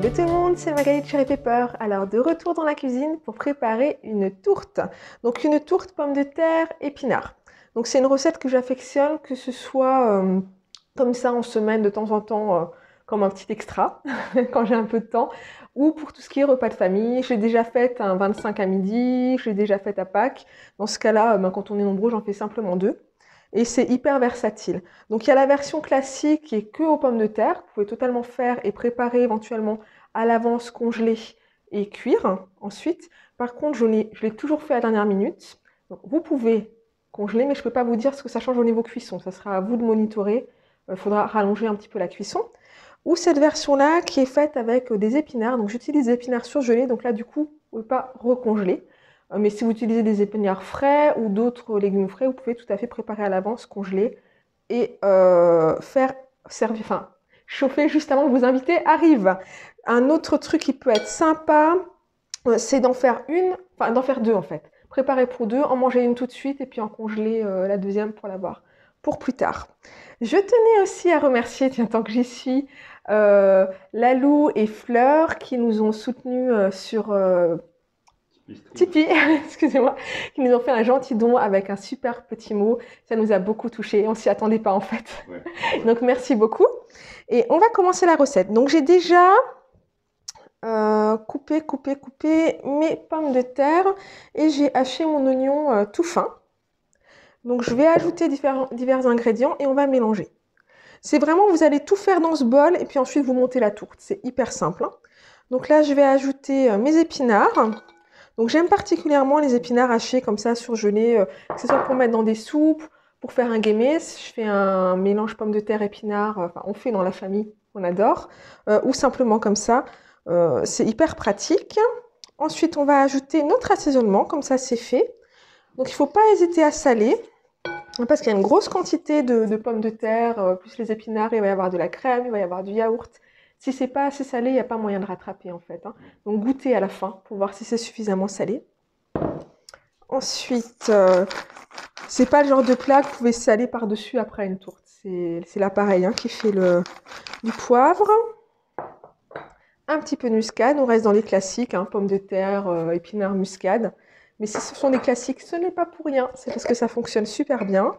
Hello tout le monde, c'est Magali de Cherry Pepper. Alors de retour dans la cuisine pour préparer une tourte. Donc une tourte pommes de terre épinards. Donc c'est une recette que j'affectionne, que ce soit comme ça en semaine de temps en temps, comme un petit extra, quand j'ai un peu de temps, ou pour tout ce qui est repas de famille. J'ai déjà fait un 25 à midi, j'ai déjà fait à Pâques. Dans ce cas-là, quand on est nombreux, j'en fais simplement 2. Et c'est hyper versatile. Donc il y a la version classique qui est que aux pommes de terre. Vous pouvez totalement faire et préparer éventuellement à l'avance, congeler et cuire ensuite. Par contre, je l'ai toujours fait à la dernière minute. Donc vous pouvez congeler, mais je ne peux pas vous dire ce que ça change au niveau cuisson. Ça sera à vous de monitorer. Il faudra rallonger un petit peu la cuisson. Ou cette version-là qui est faite avec des épinards. Donc j'utilise des épinards surgelés. Donc là, du coup, vous ne pouvez pas recongeler. Mais si vous utilisez des épinards frais ou d'autres légumes frais, vous pouvez tout à fait préparer à l'avance, congeler et faire servir, enfin, chauffer juste avant que vos invités arrivent. Un autre truc qui peut être sympa, c'est d'en faire d'en faire 2 en fait. Préparer pour 2, en manger une tout de suite et puis en congeler la deuxième pour l'avoir pour plus tard. Je tenais aussi à remercier, tiens, tant que j'y suis, Lalou et Fleur qui nous ont soutenus sur Tipeee, excusez-moi, qui nous ont fait un gentil don avec un super petit mot. Ça nous a beaucoup touchés. On s'y attendait pas en fait. Ouais. Donc merci beaucoup. Et on va commencer la recette. Donc j'ai déjà coupé mes pommes de terre et j'ai haché mon oignon tout fin. Donc je vais ajouter divers ingrédients et on va mélanger. C'est vraiment, vous allez tout faire dans ce bol et puis ensuite vous montez la tourte. C'est hyper simple. Hein. Donc là, je vais ajouter mes épinards. Donc j'aime particulièrement les épinards hachés comme ça, surgelés, que ce soit pour mettre dans des soupes, pour faire un guémès. Je fais un mélange pommes de terre, épinards, enfin on fait dans la famille, on adore, ou simplement comme ça. C'est hyper pratique. Ensuite, on va ajouter notre assaisonnement, comme ça c'est fait. Donc il ne faut pas hésiter à saler, parce qu'il y a une grosse quantité de pommes de terre, plus les épinards, il va y avoir de la crème, il va y avoir du yaourt. Si c'est pas assez salé, il n'y a pas moyen de rattraper en fait. Hein. Donc goûtez à la fin pour voir si c'est suffisamment salé. Ensuite, c'est pas le genre de plat que vous pouvez saler par-dessus après une tourte. C'est l'appareil qui fait du poivre. Un petit peu de muscade, on reste dans les classiques, pommes de terre, épinards, muscade. Mais si ce sont des classiques, ce n'est pas pour rien, c'est parce que ça fonctionne super bien.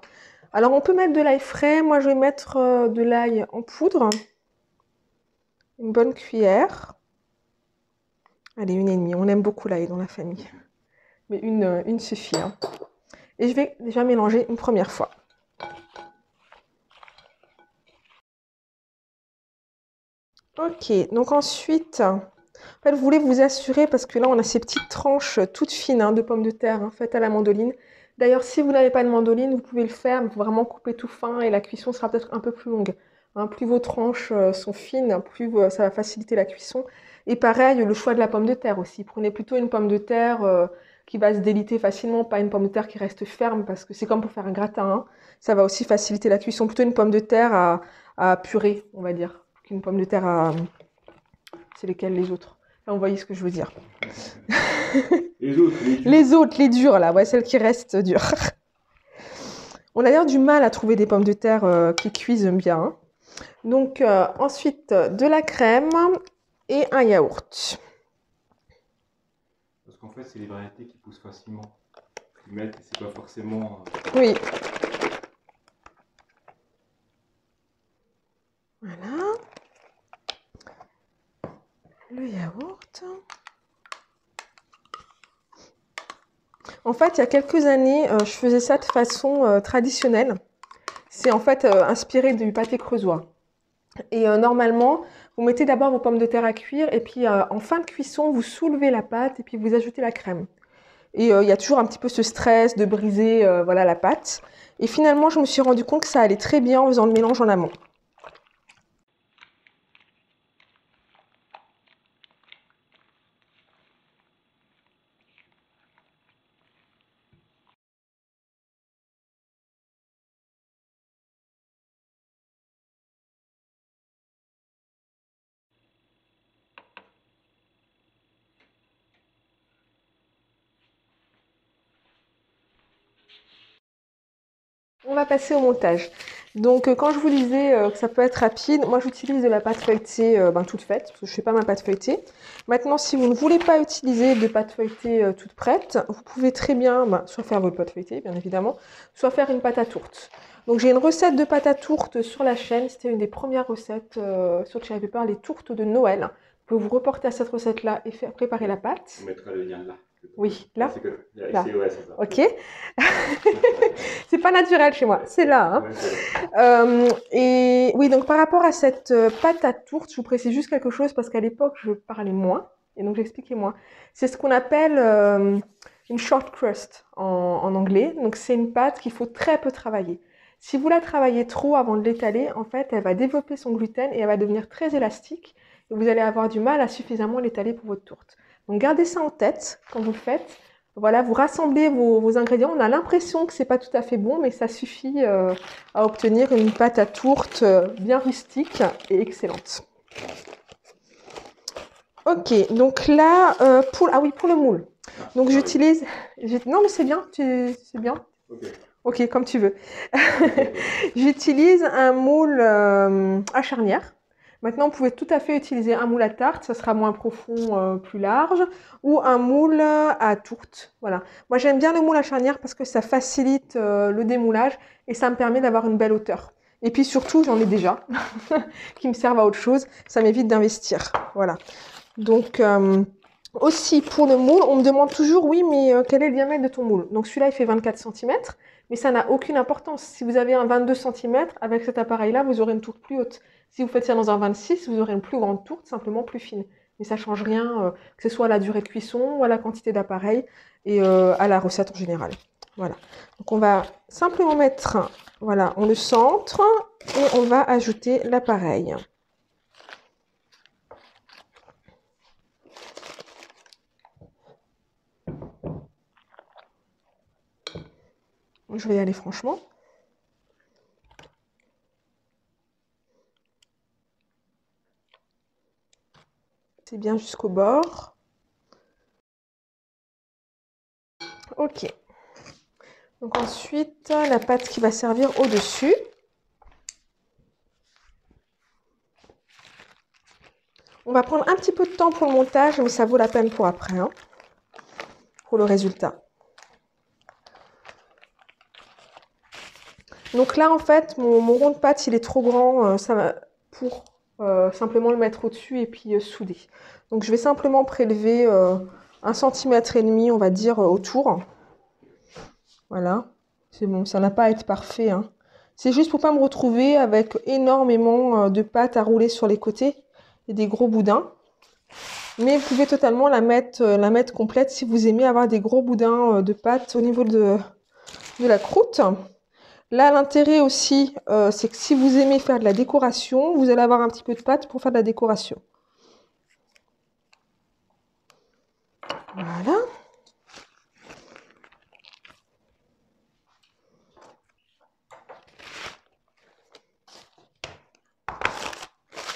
Alors on peut mettre de l'ail frais, moi je vais mettre de l'ail en poudre. Une bonne cuillère. Allez, 1,5, on aime beaucoup l'ail dans la famille. Mais une suffit. Hein. Et je vais déjà mélanger une première fois. Ok, donc ensuite, en fait, vous voulez vous assurer, parce que là on a ces petites tranches toutes fines de pommes de terre faites à la mandoline. D'ailleurs, si vous n'avez pas de mandoline, vous pouvez le faire, mais il faut vraiment couper tout fin et la cuisson sera peut-être un peu plus longue. Plus vos tranches sont fines, plus ça va faciliter la cuisson. Et pareil, le choix de la pomme de terre aussi. Prenez plutôt une pomme de terre qui va se déliter facilement, pas une pomme de terre qui reste ferme, parce que c'est comme pour faire un gratin. Hein. Ça va aussi faciliter la cuisson. Plutôt une pomme de terre à purée, on va dire, qu'une pomme de terre à... C'est lesquelles les autres? Là, vous voyez ce que je veux dire. Les autres, les dures, là, ouais, celles qui restent dures. On a d'ailleurs du mal à trouver des pommes de terre qui cuisent bien. Hein. Donc, ensuite, de la crème et un yaourt. Parce qu'en fait, c'est les variétés qui poussent facilement. Ils mettent, c'est pas forcément... Oui. Voilà. Le yaourt. En fait, il y a quelques années, je faisais ça de façon traditionnelle. C'est en fait inspiré du pâté creusois. Et normalement, vous mettez d'abord vos pommes de terre à cuire et puis en fin de cuisson, vous soulevez la pâte et puis vous ajoutez la crème. Et il y a toujours un petit peu ce stress de briser voilà, la pâte. Et finalement, je me suis rendu compte que ça allait très bien en faisant le mélange en amont. On va passer au montage. Donc, quand je vous disais que ça peut être rapide, moi j'utilise de la pâte feuilletée toute faite, parce que je ne fais pas ma pâte feuilletée. Maintenant, si vous ne voulez pas utiliser de pâte feuilletée toute prête, vous pouvez très bien soit faire votre pâte feuilletée, bien évidemment, soit faire une pâte à tourte. Donc, j'ai une recette de pâte à tourte sur la chaîne. C'était une des premières recettes sur Cherry Pepper, les tourtes de Noël. Vous pouvez vous reporter à cette recette-là et faire préparer la pâte. On mettra le lien là. Oui, là. Là. Ouais, c'est ça. Ok. C'est pas naturel chez moi, c'est là. Hein. Ouais, et oui, donc par rapport à cette pâte à tourte, je vous précise juste quelque chose parce qu'à l'époque, je parlais moins et donc j'expliquais moins. C'est ce qu'on appelle une short crust en anglais. Donc c'est une pâte qu'il faut très peu travailler. Si vous la travaillez trop avant de l'étaler, en fait, elle va développer son gluten et elle va devenir très élastique et vous allez avoir du mal à suffisamment l'étaler pour votre tourte. Donc gardez ça en tête quand vous le faites. Voilà, vous rassemblez vos ingrédients. On a l'impression que c'est pas tout à fait bon, mais ça suffit à obtenir une pâte à tourte bien rustique et excellente. Ok, donc là, pour le moule. Donc j'utilise... Non, mais c'est bien, c'est bien. Ok, comme tu veux. J'utilise un moule à charnière. Maintenant, vous pouvez tout à fait utiliser un moule à tarte, ça sera moins profond, plus large, ou un moule à tourte. Voilà. Moi, j'aime bien le moule à charnière parce que ça facilite le démoulage et ça me permet d'avoir une belle hauteur. Et puis surtout, j'en ai déjà qui me servent à autre chose. Ça m'évite d'investir. Voilà. Donc, aussi pour le moule, on me demande toujours, oui, mais quel est le diamètre de ton moule? Donc celui-là, il fait 24 cm, mais ça n'a aucune importance. Si vous avez un 22 cm, avec cet appareil-là, vous aurez une tourte plus haute. Si vous faites ça dans un 26, vous aurez une plus grande tourte, simplement plus fine. Mais ça ne change rien, que ce soit à la durée de cuisson, ou à la quantité d'appareil, et à la recette en général. Voilà. Donc on va simplement mettre, voilà, on le centre, et on va ajouter l'appareil. Je vais y aller franchement. C'est bien jusqu'au bord. Ok. Donc ensuite, la pâte qui va servir au-dessus. On va prendre un petit peu de temps pour le montage, mais ça vaut la peine pour après, hein, pour le résultat. Donc là, en fait, mon rond de pâte, il est trop grand pour simplement le mettre au-dessus et puis souder. Donc je vais simplement prélever 1,5 cm, on va dire, autour. Voilà, c'est bon, ça n'a pas à être parfait. Hein. C'est juste pour pas me retrouver avec énormément de pâte à rouler sur les côtés et des gros boudins. Mais vous pouvez totalement la mettre complète si vous aimez avoir des gros boudins de pâte au niveau de la croûte. Là, l'intérêt aussi, c'est que si vous aimez faire de la décoration, vous allez avoir un petit peu de pâte pour faire de la décoration. Voilà.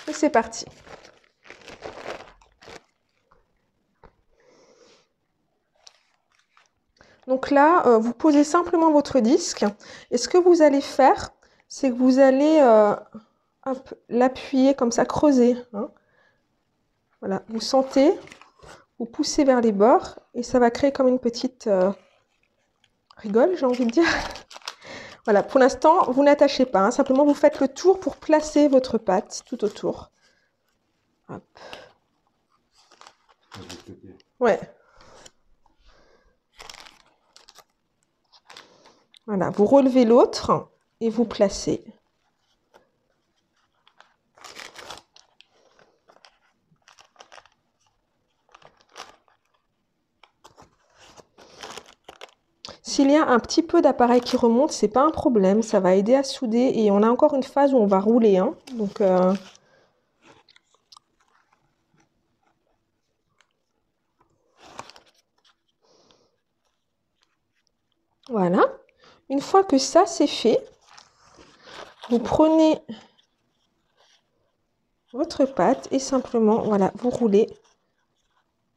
Et c'est parti. Donc là, vous posez simplement votre disque. Et ce que vous allez faire, c'est que vous allez l'appuyer comme ça, creuser. Hein. Voilà, vous sentez, vous poussez vers les bords et ça va créer comme une petite rigole, j'ai envie de dire. Voilà, pour l'instant, vous n'attachez pas. Hein. Simplement, vous faites le tour pour placer votre pâte tout autour. Hop. Ouais. Voilà, vous relevez l'autre et vous placez. S'il y a un petit peu d'appareil qui remonte, c'est pas un problème, ça va aider à souder. Et on a encore une phase où on va rouler. Hein. Donc, voilà. Une fois que ça c'est fait, vous prenez votre pâte et simplement, voilà, vous roulez,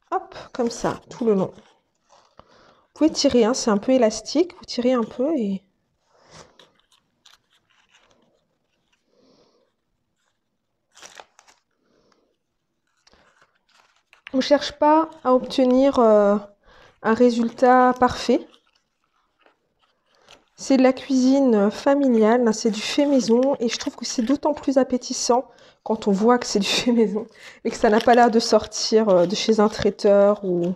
hop, comme ça, tout le long. Vous pouvez tirer, hein, c'est un peu élastique, vous tirez un peu et... On ne cherche pas à obtenir un résultat parfait. C'est de la cuisine familiale, c'est du fait maison et je trouve que c'est d'autant plus appétissant quand on voit que c'est du fait maison et que ça n'a pas l'air de sortir de chez un traiteur ou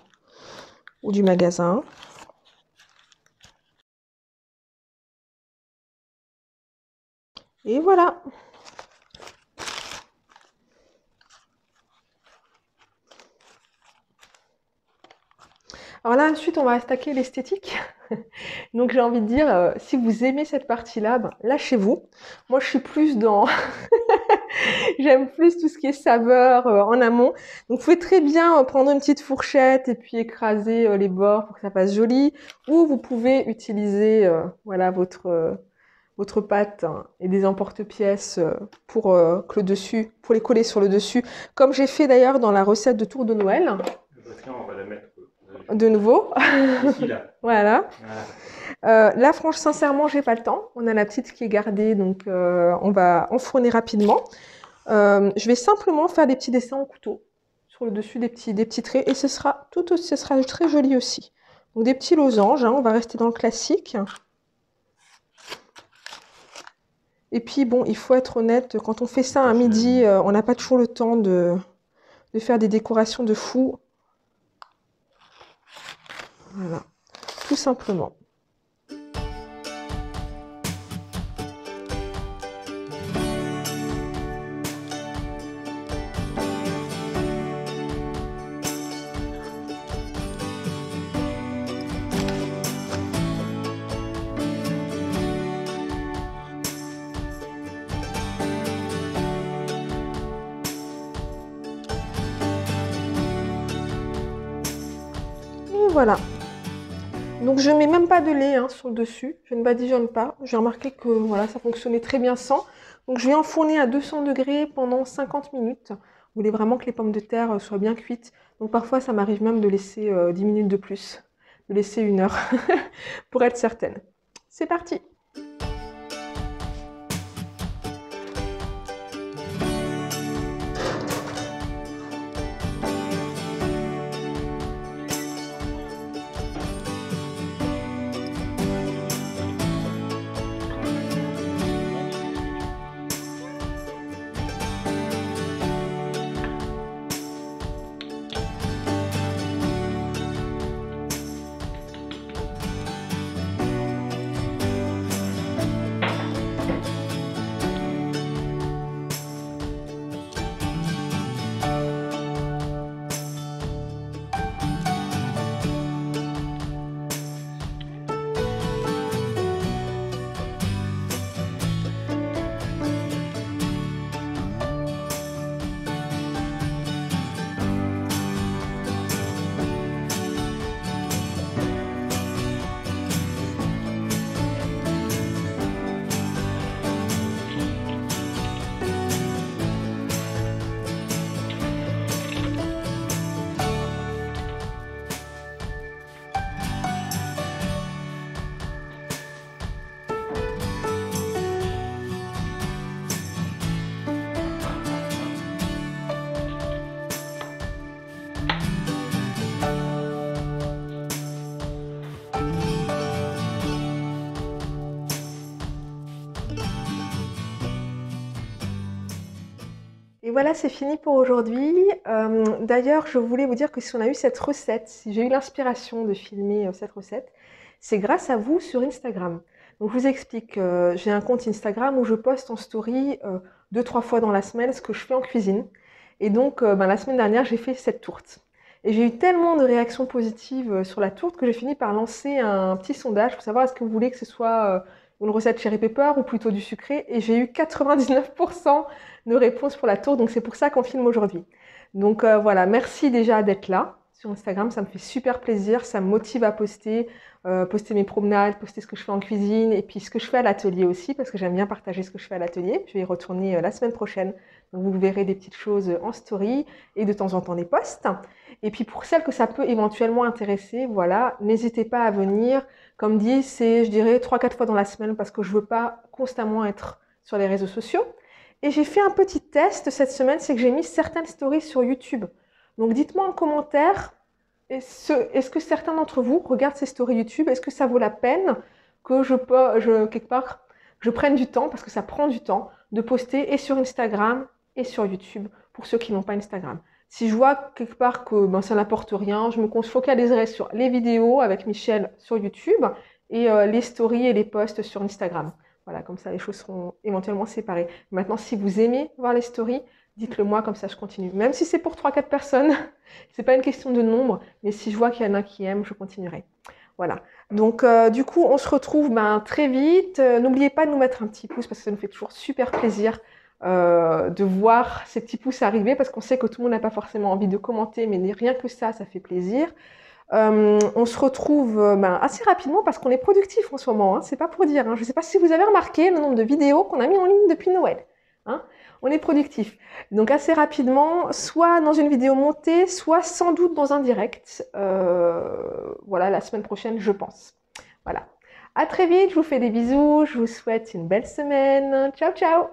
du magasin. Et voilà. Alors là, ensuite, on va attaquer l'esthétique. Donc j'ai envie de dire, si vous aimez cette partie-là, ben, lâchez-vous. Moi, je suis plus dans... J'aime plus tout ce qui est saveur en amont. Donc vous pouvez très bien prendre une petite fourchette et puis écraser les bords pour que ça fasse joli. Ou vous pouvez utiliser voilà, votre pâte hein, et des emporte-pièces pour que le dessus, pour les coller sur le dessus. Comme j'ai fait d'ailleurs dans la recette de tour de Noël. Tiens, on va la mettre De nouveau. ici, là. Voilà. Voilà. Là, franchement, sincèrement, j'ai pas le temps. On a la petite qui est gardée, donc on va enfourner rapidement. Je vais simplement faire des petits dessins au couteau sur le dessus des petits traits et ce sera très joli aussi. Donc des petits losanges, hein, on va rester dans le classique. Et puis bon, il faut être honnête, quand on fait ça à midi, on n'a pas toujours le temps de faire des décorations de fou. Voilà, tout simplement. Voilà. Donc je mets même pas de lait hein, sur le dessus, je ne badigeonne pas. J'ai remarqué que voilà, ça fonctionnait très bien sans. Donc je vais enfourner à 200 degrés pendant 50 minutes. Vous voulez vraiment que les pommes de terre soient bien cuites. Donc parfois ça m'arrive même de laisser 10 minutes de plus, de laisser 1 heure pour être certaine. C'est parti! Et voilà, c'est fini pour aujourd'hui. D'ailleurs, je voulais vous dire que si on a eu cette recette, si j'ai eu l'inspiration de filmer cette recette, c'est grâce à vous sur Instagram. Donc je vous explique, j'ai un compte Instagram où je poste en story 2-3 fois dans la semaine ce que je fais en cuisine. Et donc la semaine dernière, j'ai fait cette tourte. Et j'ai eu tellement de réactions positives sur la tourte que j'ai fini par lancer un petit sondage pour savoir est-ce que vous voulez que ce soit une recette cherry pepper ou plutôt du sucré. Et j'ai eu 99% de réponses pour la tourte, donc c'est pour ça qu'on filme aujourd'hui. Donc voilà, merci déjà d'être là sur Instagram, ça me fait super plaisir, ça me motive à poster, poster mes promenades, poster ce que je fais en cuisine et puis ce que je fais à l'atelier aussi parce que j'aime bien partager ce que je fais à l'atelier. Je vais y retourner la semaine prochaine, donc vous verrez des petites choses en story et de temps en temps des posts. Et puis pour celles que ça peut éventuellement intéresser, voilà, n'hésitez pas à venir. Comme dit, c'est je dirais 3-4 fois dans la semaine parce que je veux pas constamment être sur les réseaux sociaux. Et j'ai fait un petit test cette semaine, c'est que j'ai mis certaines stories sur YouTube. Donc dites-moi en commentaire, est-ce que certains d'entre vous regardent ces stories YouTube? Est-ce que ça vaut la peine que quelque part, je prenne du temps, parce que ça prend du temps, de poster et sur Instagram et sur YouTube, pour ceux qui n'ont pas Instagram. Si je vois quelque part que ça n'apporte rien, je me focaliserai sur les vidéos avec Michel sur YouTube et les stories et les posts sur Instagram. Voilà, comme ça les choses seront éventuellement séparées. Maintenant, si vous aimez voir les stories, dites-le moi, comme ça je continue. Même si c'est pour 3-4 personnes, c'est pas une question de nombre, mais si je vois qu'il y en a qui aiment, je continuerai. Voilà. Donc, du coup, on se retrouve très vite. N'oubliez pas de nous mettre un petit pouce parce que ça nous fait toujours super plaisir de voir ces petits pouces arriver parce qu'on sait que tout le monde n'a pas forcément envie de commenter, mais rien que ça fait plaisir. On se retrouve assez rapidement parce qu'on est productif en ce moment, hein, c'est pas pour dire. Hein. Je ne sais pas si vous avez remarqué le nombre de vidéos qu'on a mis en ligne depuis Noël. Hein. On est productif. Donc assez rapidement, soit dans une vidéo montée, soit sans doute dans un direct. Voilà, la semaine prochaine, je pense. Voilà. À très vite, je vous fais des bisous, je vous souhaite une belle semaine. Ciao, ciao!